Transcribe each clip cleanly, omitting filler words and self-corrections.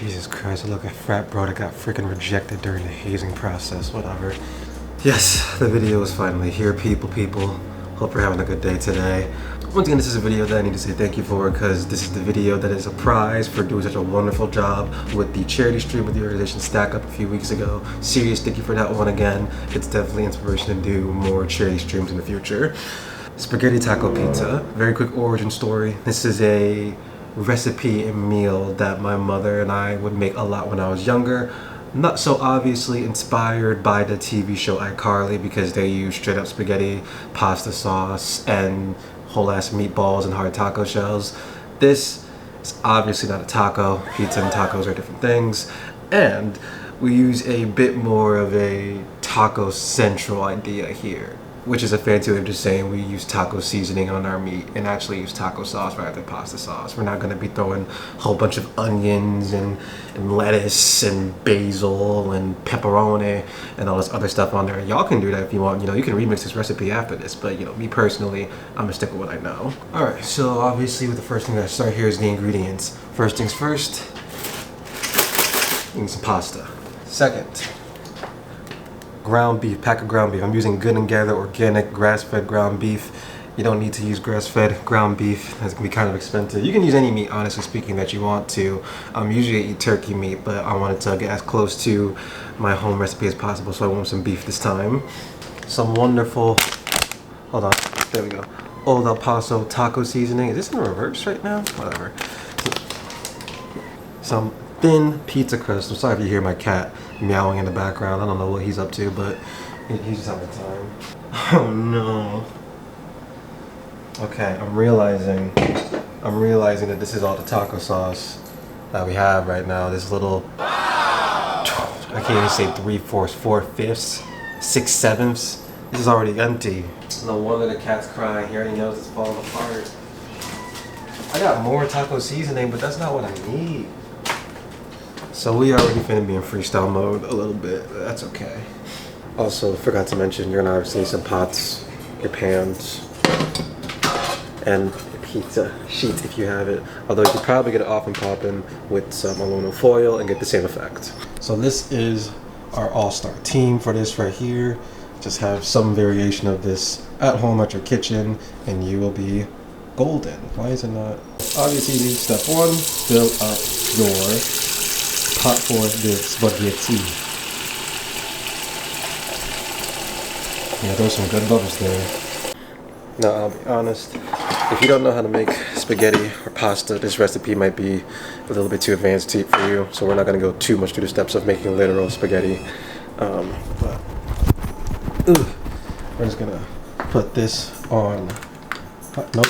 Jesus Christ, I look at frat bro that got freaking rejected during the hazing process, whatever. Yes, the video is finally here, people. Hope you're having a good day today. Once again, this is a video that I need to say thank you for, because this is the video that is a prize for doing such a wonderful job with the charity stream with the organization Stack Up a few weeks ago. Serious thank you for that one again. It's definitely inspiration to do more charity streams in the future. Spaghetti taco pizza. Very quick origin story. This is a recipe and meal that my mother and I would make a lot when I was younger. Not so obviously inspired by the TV show iCarly, because they use straight up spaghetti, pasta sauce, and whole ass meatballs and hard taco shells. This is obviously not a taco. Pizza and tacos are different things. And we use a bit more of a taco central idea here, which is a fancy way of just saying we use taco seasoning on our meat and actually use taco sauce rather than pasta sauce. We're not going to be throwing a whole bunch of onions and lettuce and basil and pepperoni and all this other stuff on there. Y'all can do that if you want. You can remix this recipe after this, but me personally, I'm going to stick with what I know. Alright, so obviously with the first thing I start here is the ingredients. First things first, need some pasta. Second, ground beef, pack of ground beef. I'm using Good and Gather organic grass-fed ground beef. You don't need to use grass-fed ground beef. That's gonna be kind of expensive. You can use any meat, honestly speaking, that you want to. Usually I eat turkey meat, but I wanted to get as close to my home recipe as possible, so I want some beef this time. Some wonderful, hold on, there we go. Old El Paso taco seasoning. Is this in reverse right now? Whatever. Some thin pizza crust. I'm sorry if you hear my cat meowing in the background. I don't know what he's up to, but he's just having time. Oh no. Okay, I'm realizing that this is all the taco sauce that we have right now. This little, I can't even say 3/4, 4/5, 6/7. This is already empty. No wonder the cat's crying. He already knows it's falling apart. I got more taco seasoning, but that's not what I need. So we already finna be in freestyle mode a little bit, but that's okay. Also, forgot to mention, you're gonna obviously need some pots, your pans, and a pizza sheet if you have it. Although you could probably get it off and popping with some aluminum foil and get the same effect. So this is our all-star team for this right here. Just have some variation of this at home at your kitchen and you will be golden. Why is it not? Obviously, step one, fill up your pot for the spaghetti. Yeah, those are some good bubbles there. Now, I'll be honest, if you don't know how to make spaghetti or pasta, this recipe might be a little bit too advanced for you, so we're not going to go too much through the steps of making literal spaghetti. But we're just going to put this on, nope,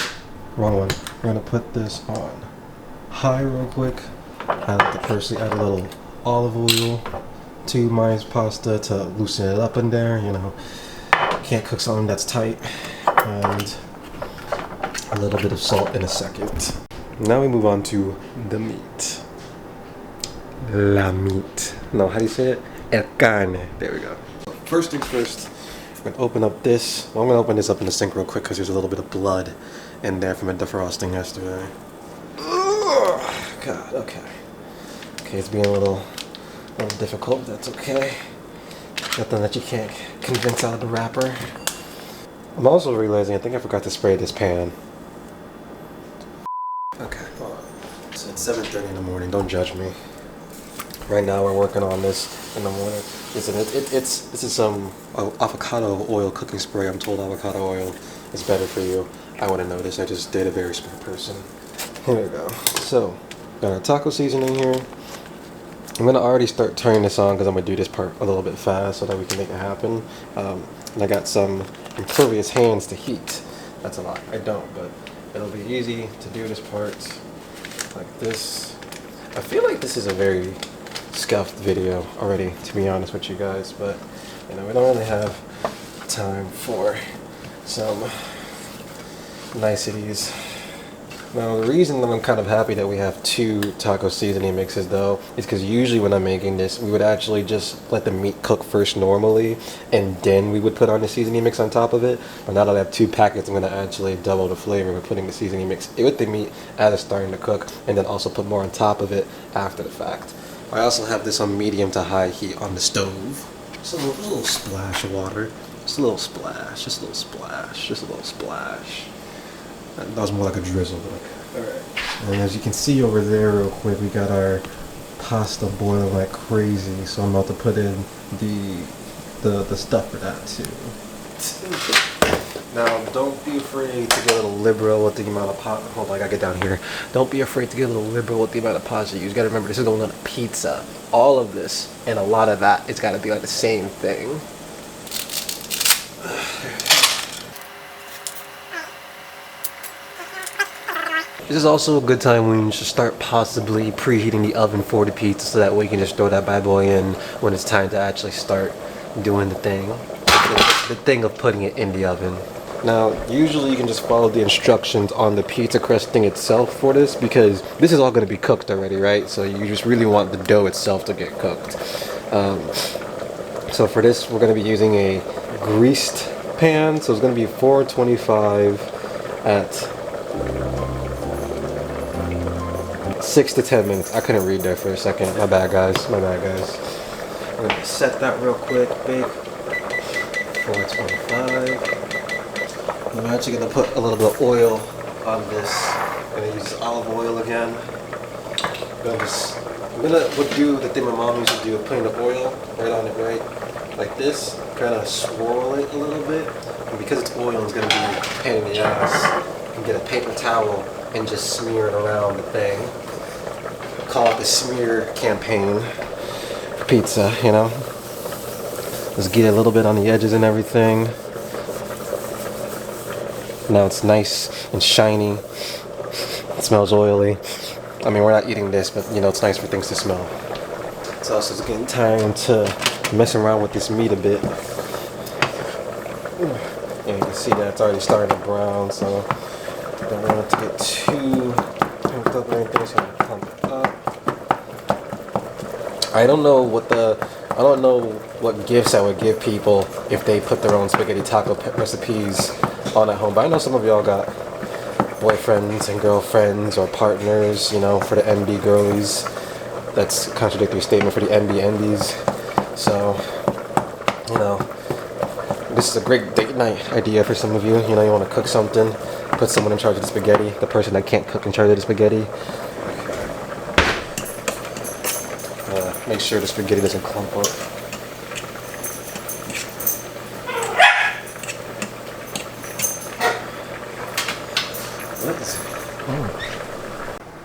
wrong one. We're going to put this on high real quick. I like to personally add a little olive oil to my pasta to loosen it up in there. Can't cook something that's tight. And a little bit of salt in a second. Now we move on to the meat. La meat. No, how do you say it? El carne. There we go. First things first, we're gonna open up this. Well, I'm gonna open this up in the sink real quick because there's a little bit of blood in there from a defrosting yesterday. God, okay. Okay, it's being a little difficult, but that's okay. Nothing that you can't convince out of the wrapper. I'm also realizing I think I forgot to spray this pan. Okay, hold on. So it's 7:30 in the morning, don't judge me. Right now we're working on this in the morning. Listen, this is some avocado oil cooking spray. I'm told avocado oil is better for you. I wouldn't know this, I just did a very smart person. Here we go. So, got our taco seasoning here. I'm going to already start turning this on because I'm going to do this part a little bit fast so that we can make it happen. And I got some impervious hands to heat. That's a lot. I don't, but it'll be easy to do this part like this. I feel like this is a very scuffed video already, to be honest with you guys, but we don't really have time for some niceties. Now, the reason that I'm kind of happy that we have two taco seasoning mixes though is because usually when I'm making this, we would actually just let the meat cook first normally and then we would put on the seasoning mix on top of it. But now that I have two packets, I'm going to actually double the flavor by putting the seasoning mix with the meat as it's starting to cook and then also put more on top of it after the fact. I also have this on medium to high heat on the stove. Just a little splash of water. Just a little splash, just a little splash, just a little splash. That was more like a drizzle, but okay. Alright. And as you can see over there real quick, we got our pasta boiling like crazy. So I'm about to put in the stuff for that too. Now, don't be afraid to get a little liberal with the amount of pot. Hold on, I gotta get down here. Don't be afraid to get a little liberal with the amount of pasta you use. Gotta remember, this is going on a pizza. All of this and a lot of that, it's gotta be like the same thing. This is also a good time when you should start possibly preheating the oven for the pizza, so that way you can just throw that bad boy in when it's time to actually start doing the thing. The thing of putting it in the oven. Now, usually you can just follow the instructions on the pizza crust thing itself for this, because this is all going to be cooked already, right? So you just really want the dough itself to get cooked. So for this, we're going to be using a greased pan. So it's going to be 425 at 6 to 10 minutes. I couldn't read there for a second. My bad, guys. My bad, guys. I'm going to set that real quick. Bake 425. I'm actually going to put a little bit of oil on this. I'm going to use olive oil again. I'm going to do the thing my mom used to do, putting the oil right on it, right? Like this. Kind of swirl it a little bit. And because it's oil, it's going to be a pain in the ass. You can get a paper towel and just smear it around the thing. Call it the smear campaign for pizza, you know? Just get a little bit on the edges and everything. Now it's nice and shiny. It smells oily. I mean, we're not eating this, but you know, it's nice for things to smell. It's also getting time to mess around with this meat a bit. And you can see that it's already starting to brown, so don't want it to get too pumped up or anything, so I'm gonna pump it up. I don't know what gifts I would give people if they put their own spaghetti taco recipes on at home. But I know some of y'all got boyfriends and girlfriends or partners, you know, for the MB girlies. That's a contradictory statement for the MB Endies. So, you know, this is a great date night idea for some of you. You know, you want to cook something, put someone in charge of the spaghetti, the person that can't cook in charge of the spaghetti. Make sure the spaghetti doesn't clump up.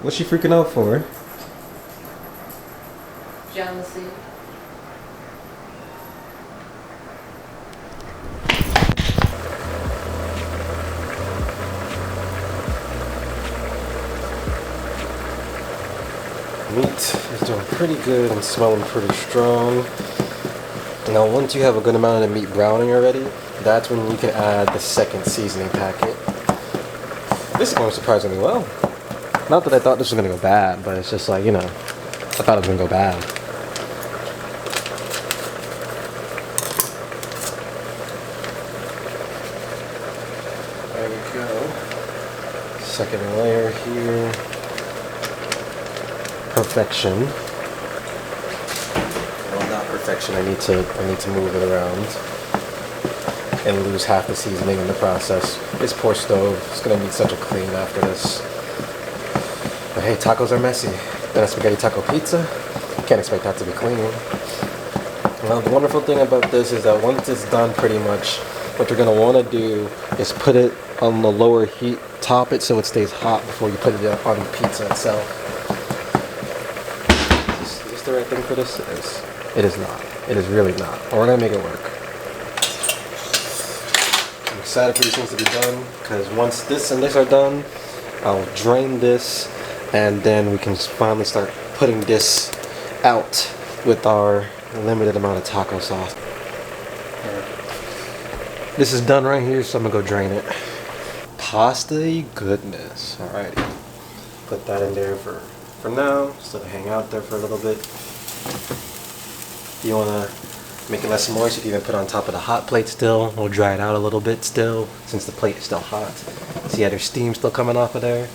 What's she freaking out for? Jealousy. Meat is doing pretty good and smelling pretty strong. Now once you have a good amount of the meat browning already, that's when you can add the second seasoning packet. This is going surprisingly well. Not that I thought this was going to go bad, but it's just like, you know, I thought it was going to go bad. There we go. Second layer here. Perfection. Well, not perfection. I need to move it around and lose half the seasoning in the process. This poor stove is gonna need such a clean after this. But hey, tacos are messy. Then a spaghetti taco pizza, can't expect that to be clean. Well, the wonderful thing about this is that once it's done, pretty much, what you're gonna want to do is put it on the lower heat, top it so it stays hot before you put it on the pizza itself. Is this the right thing for this? It is. It is not. It is really not. But we're gonna make it work. I'm excited for these things to be done, because once this and this are done, I'll drain this, and then we can finally start putting this out with our limited amount of taco sauce. This is done right here, so I'm gonna go drain it. Pasta goodness. Alrighty. Put that in there for now, just let it hang out there for a little bit. If you wanna make it less moist, you can even put it on top of the hot plate still. We'll dry it out a little bit still, since the plate is still hot. See how there's steam still coming off of there?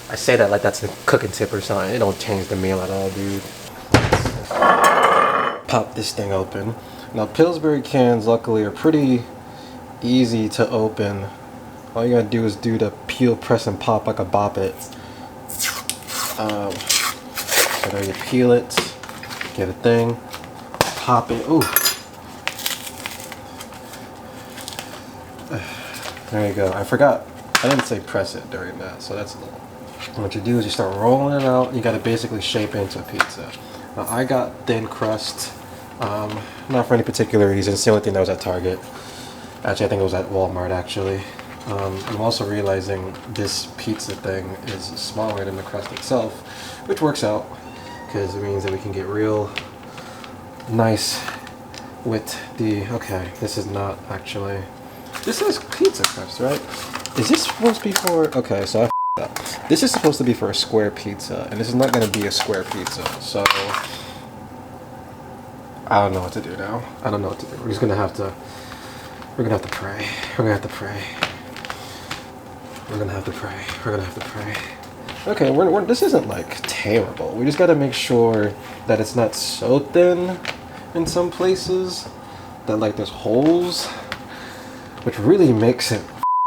I say that like that's a cooking tip or something. It don't change the meal at all, dude. Pop this thing open. Now Pillsbury cans luckily are pretty easy to open. All you gotta do is do the peel, press, and pop like a bop it. So there you peel it, get a thing, pop it. Ooh. There you go. I forgot. I didn't say press it during that, so that's a little. And what you do is you start rolling it out. You gotta basically shape it into a pizza. Now I got thin crust. Not for any particular reason. It's the only thing that was at Target. Actually, I think it was at Walmart actually. I'm also realizing this pizza thing is smaller than the crust itself, which works out because it means that we can get real nice with the, okay, this is not actually, this is pizza crust, right? Is this supposed to be for, okay, so I f***ed up. This is supposed to be for a square pizza, and this is not going to be a square pizza, so I don't know what to do now. I don't know what to do. We're just going to have to, we're going to have to pray. We're going to have to pray. We're gonna have to pray. We're gonna have to pray. Okay, this isn't like terrible. We just gotta make sure that it's not so thin in some places that like there's holes, which really makes it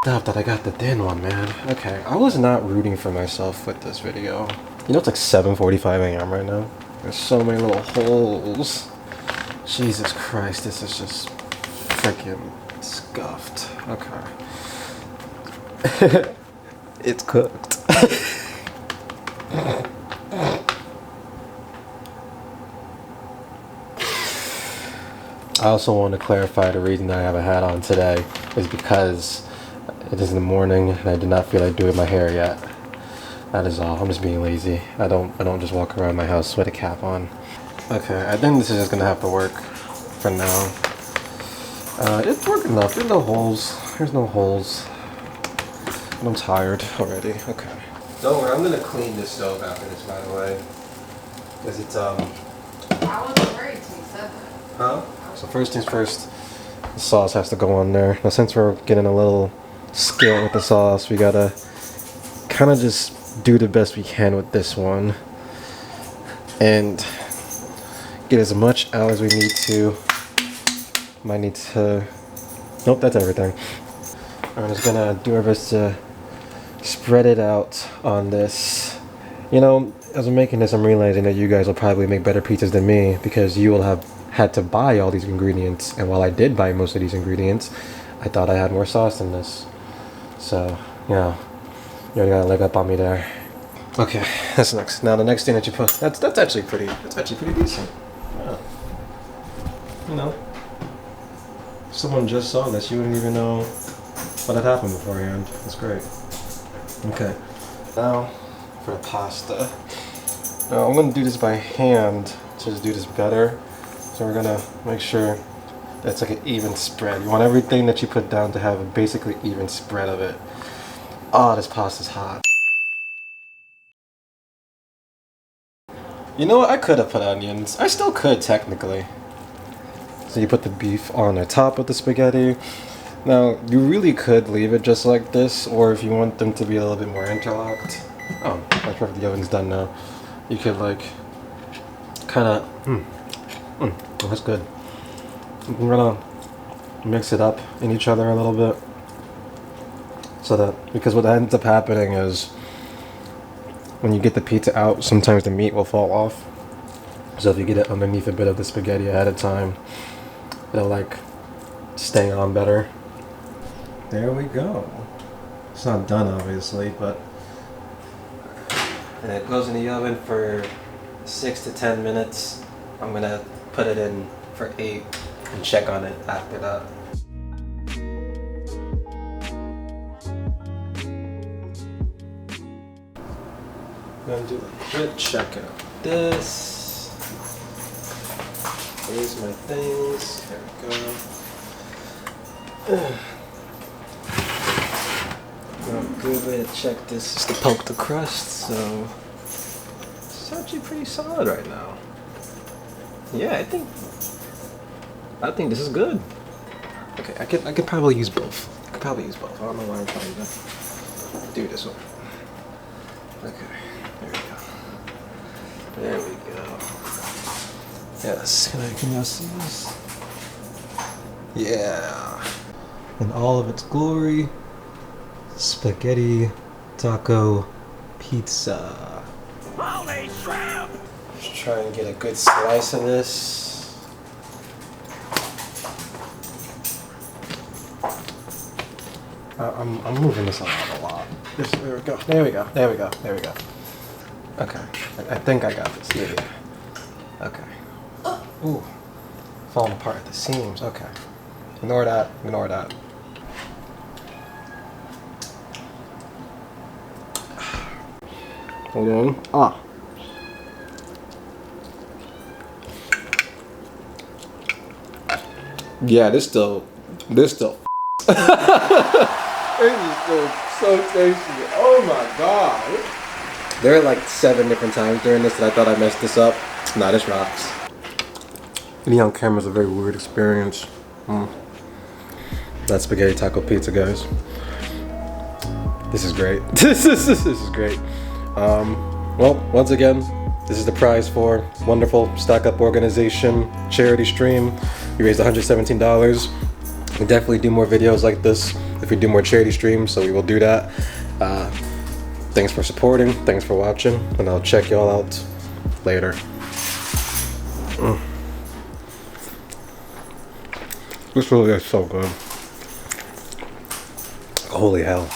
up that I got the thin one, man. Okay, I was not rooting for myself with this video. You know, it's like 7:45 a.m. right now. There's so many little holes. Jesus Christ, this is just freaking scuffed. Okay. It's cooked. I also want to clarify the reason that I have a hat on today is because it is in the morning and I did not feel like doing my hair yet. That is all. I'm just being lazy. I don't just walk around my house with a cap on. Okay, I think this is just gonna have to work for now. It's working enough. There's no holes. There's no holes. I'm tired already. Okay. Don't worry, I'm gonna clean this stove after this, by the way. Because it's, I wasn't worried till you said that. Huh? So first things first, the sauce has to go on there. Now since we're getting a little skilled with the sauce, we gotta kind of just do the best we can with this one. And get as much out as we need to. Might need to, nope, that's everything. I'm just gonna do our best to spread it out on this. You know, as I'm making this, I'm realizing that you guys will probably make better pizzas than me because you will have had to buy all these ingredients, and while I did buy most of these ingredients, I thought I had more sauce than this. So, you know, you already got a leg up on me there. Okay, that's next. Now the next thing that you put, that's actually pretty decent. Yeah. You know, if someone just saw this, you wouldn't even know what had happened beforehand. That's great. Okay, now for the pasta. Now I'm gonna do this by hand to just do this better. So we're gonna make sure that's like an even spread. You want everything that you put down to have a basically even spread of it. Oh, this pasta's hot. You know what? I could have put onions. I still could technically. So you put the beef on the top of the spaghetti. Now, you really could leave it just like this, or if you want them to be a little bit more interlocked. Oh, that's perfect. The oven's done now. You could like, kind of, oh, that's good. We're gonna mix it up in each other a little bit. So that, because what ends up happening is, when you get the pizza out, sometimes the meat will fall off. So if you get it underneath a bit of the spaghetti ahead of time, it'll like stay on better. There we go. It's not done obviously, but and it goes in the oven for 6 to 10 minutes. I'm gonna put it in for 8 and check on it after that. I'm gonna do a quick check out. This. Here's my things. There we go. A good way to check this is to poke the crust, so it's actually pretty solid right now. Yeah, I think this is good. Okay, I could probably use both. I don't know why I'm trying to do this one. Okay, there we go. Yes, can y'all see this? Yeah. In all of its glory, spaghetti taco pizza. Holy shrimp! Just try and get a good slice of this. I'm moving this around a lot. There we go. There we go. There we go. There we go. Okay. I think I got this. Yeah. Okay. Ooh. Falling apart at the seams. Okay. Ignore that. Ignore that. Hold on. Ah. Yeah, this still. This is still so tasty. Oh my god. There are like 7 different times during this that I thought I messed this up. Nah, this rocks. Being on camera is a very weird experience. That spaghetti taco pizza, guys. This is great. This is great. Well, once again, this is the prize for wonderful Stock Up organization charity stream. We raised $117. We'll definitely do more videos like this if we do more charity streams, so we will do that. Thanks for supporting, thanks for watching, and I'll check y'all out later. This really is so good. Holy hell.